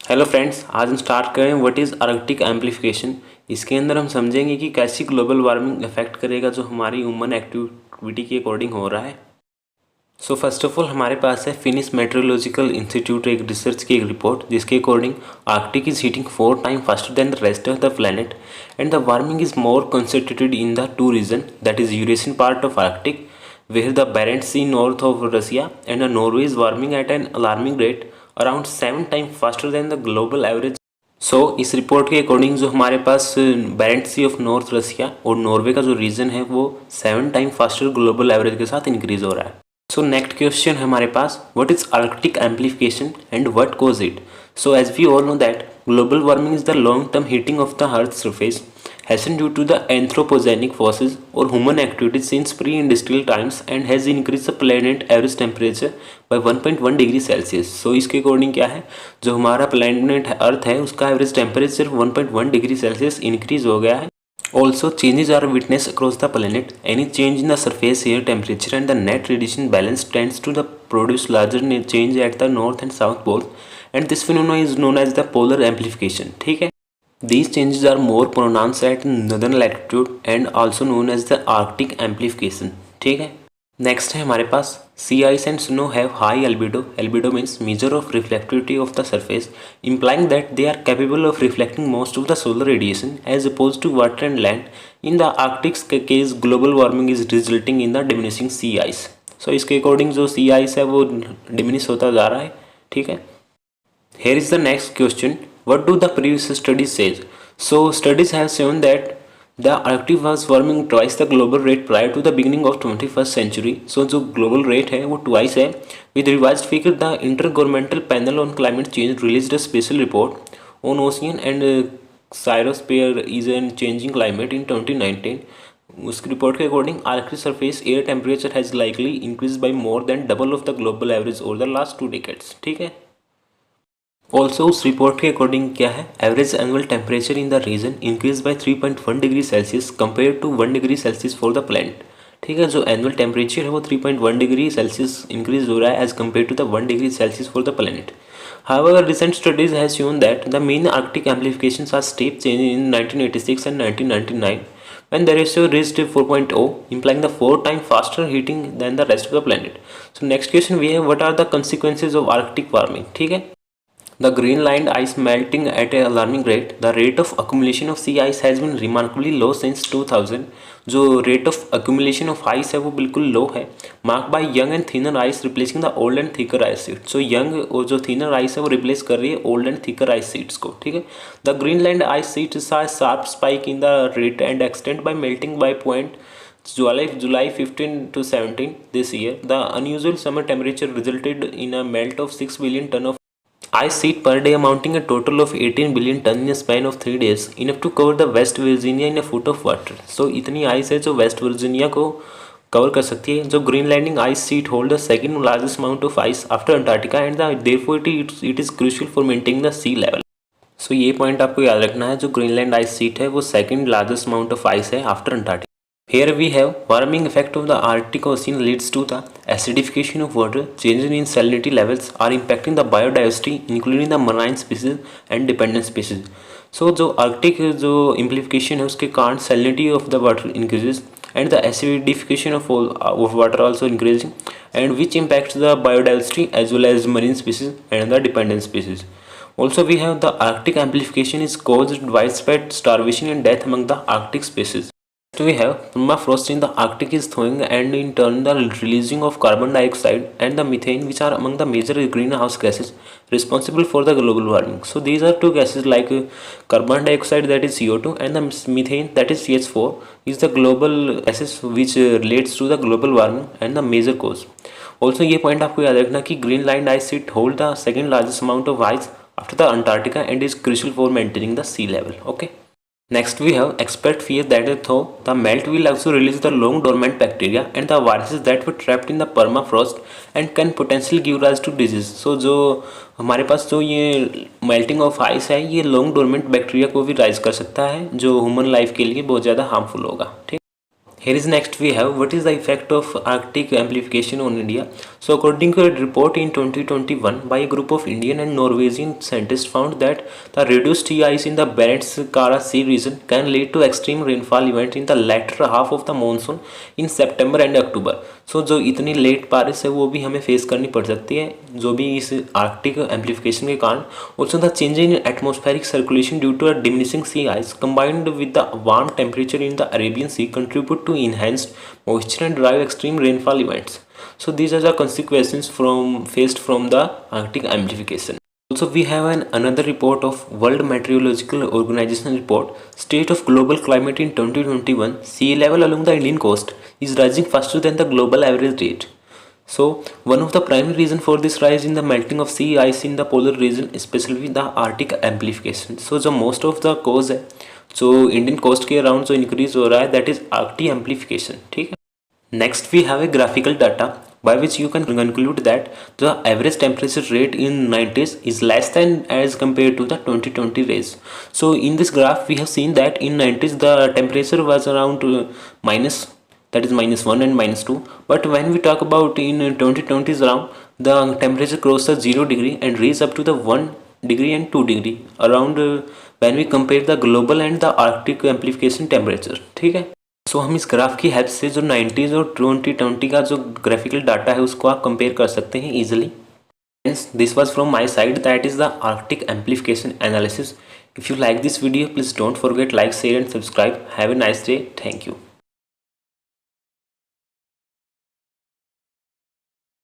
Hello friends, आज हम start करें व्हाट इज़ आर्कटिक एम्प्लीफिकेशन। इसके अंदर हम समझेंगे कि कैसी ग्लोबल वार्मिंग अफेक्ट करेगा जो हमारी ह्यूमन एक्टिविटी के अकॉर्डिंग हो रहा है। सो फर्स्ट ऑफ ऑल हमारे पास है फिनिश मेट्रोलॉजिकल इंस्टीट्यूट एक रिसर्च की एक रिपोर्ट जिसके according Arctic is heating 4 time faster than the rest of the planet and the warming is more concentrated in the two region that is Eurasian part of Arctic where the Barents Sea north of Russia and Norway is warming at an alarming rate around 7 times faster than the global average। सो इस report के according जो हमारे पास बैरेंट सी of north रसिया और Norway का जो reason है वो 7 time faster global average के साथ इंक्रीज हो रहा है। सो नेक्स्ट क्वेश्चन है हमारे पास what is Arctic amplification and what cause it. So as we all know that global warming is the long term heating of the earth surface hastened due to the anthropogenic forces or human activities since pre-industrial times and has increased the planet average temperature by 1.1 degree Celsius. So इसके according क्या है, जो हमारा planet earth है उसका average temperature 1.1 degree Celsius increase हो गया है। Also, changes are witnessed across the planet. Any change in the surface air temperature and the net radiation balance tends to the produce larger change at the north and south poles, and this phenomenon is known as the polar amplification। ठीक है, these changes are more pronounced at northern latitude and also known as the Arctic amplification। ठीक है, next है हमारे पास sea ice and snow have high albedo. Albedo means measure of reflectivity of the surface implying that they are capable of reflecting most of the solar radiation as opposed to water and land। in the Arctic case global warming is resulting in the diminishing sea ice। सो इसके according जो सी ice है वो diminish होता जा रहा है। ठीक है, here is the next question, what do the previous studies says। so studies have shown that the Arctic was warming twice the global rate prior to the beginning of 21st century। so जो global rate है वो twice है। with revised figure the intergovernmental panel on climate change released a special report on ocean and cryosphere is a changing climate in 2019। उस report के according Arctic surface air temperature has likely increase by more than double of the global average over the last 2 decades। ठीक है, also उस report के according क्या है, average annual temperature in the region increase by 3.1 degree Celsius compare to 1 degree Celsius for the planet. ठीक है, जो annual temperature है वो 3.1 डिग्री सेल्सियस इंक्रीज हो रहा है as compare to the 1 degree Celsius for the planet. However, recent studies have shown that the mean Arctic amplifications are steep change in 1986 and 1999 when the ratio reached 4.0, implying the 4 times faster heating than the rest of the planet। So next question we have, what are the consequences of Arctic warming। ठीक है, the Greenland ice melting at an alarming rate। The rate of accumulation of sea ice has been remarkably low since 2000। जो rate of accumulation of ice है वो बिल्कुल low है, marked by young and thinner ice replacing the old and thicker ice sheets। so young और जो thinner ice है वो replace कर रही है old and thicker ice sheets को। ठीक है, the Greenland ice sheet saw a sharp spike in the rate and extent by melting by point July 15 to 17 this year। The unusual summer temperature resulted in a melt of 6 billion ton of ice sheet per day amounting a total of 18 billion ton in a span of 3 days, enough to cover the West Virginia in a foot of water। so इतनी ice है जो West Virginia को cover कर सकती है। जो Greenland ice sheet hold the second largest amount of ice after Antarctica and therefore it is crucial for maintaining the sea level. So ये point आपको याद रखना है, जो ग्रीनलैंड आइस शीट है वो second largest amount of ice है after Antarctica. Here we have warming effect of the Arctic Ocean leads to the acidification of water, changes in salinity levels are impacting the biodiversity including the marine species and dependent species। so जो Arctic जो implication है उसके कारण salinity of the water increases and the acidification of water also increasing and which impacts the biodiversity as well as marine species and the dependent species। also we have the Arctic amplification is caused widespread starvation and death among the Arctic species। Next we have permafrost in the Arctic is thawing and in turn the releasing of carbon dioxide and the methane which are among the major greenhouse gases responsible for the global warming। so these are two gases like carbon dioxide that is CO2 and the methane that is CH4 is the global gases which relates to the global warming and the major cause। also ये point आपको याद रखना कि Greenland ice sheet hold the second largest amount of ice after the Antarctica and is crucial for maintaining the sea level। okay, next we have expert fear that though the melt will also release the long dormant bacteria and the viruses that were trapped in the permafrost and can potentially give rise to disease। so जो हमारे पास जो ये melting of ice है ये long dormant bacteria को भी rise कर सकता है जो ह्यूमन लाइफ के लिए बहुत ज़्यादा हार्मफुल होगा। ठीक, Here is next we have what is the effect of Arctic amplification on India. So according to a report in 2021 by a group of Indian and Norwegian scientists found that the reduced sea ice in the Barents-Kara Sea region can lead to extreme rainfall event in the latter half of the monsoon in September and October. So जो इतनी late बारिश है वो भी हमें face करनी पड़ सकती है जो भी इस आर्कटिक एम्प्लीफिकेशन के कारण. Also the change in atmospheric circulation due to a diminishing sea ice combined with the warm temperature in the Arabian Sea contribute to enhanced moisture and drive extreme rainfall events. So these are the consequences faced from the Arctic amplification. Also we have another report of World Meteorological Organization report State of Global Climate in 2021. Sea level along the Indian coast is rising faster than the global average rate. So one of the primary reason for this rise in the melting of sea ice in the polar region, especially the Arctic amplification. So the most of the cause है जो Indian coast के around जो increase हो रहा है that is Arctic amplification. ठीक है. Next we have a graphical data by which you can conclude that the average temperature rate in 90s is less than as compared to the 2020 rays. So in this graph we have seen that in 90s the temperature was around minus, that is -1 and -2, but when we talk about in 2020s around the temperature crossed the 0 degree and reached up to the 1 degree and 2 degree around when we compare the global and the Arctic amplification temperature. ठीक है. सो हम इस graph की help से जो 90s और 2020 का जो ग्राफिकल डाटा है उसको आप कंपेयर कर सकते हैं easily. This was from my side, that is the Arctic amplification analysis. If you like this video please don't forget like, share and subscribe. Have a nice day. Thank you.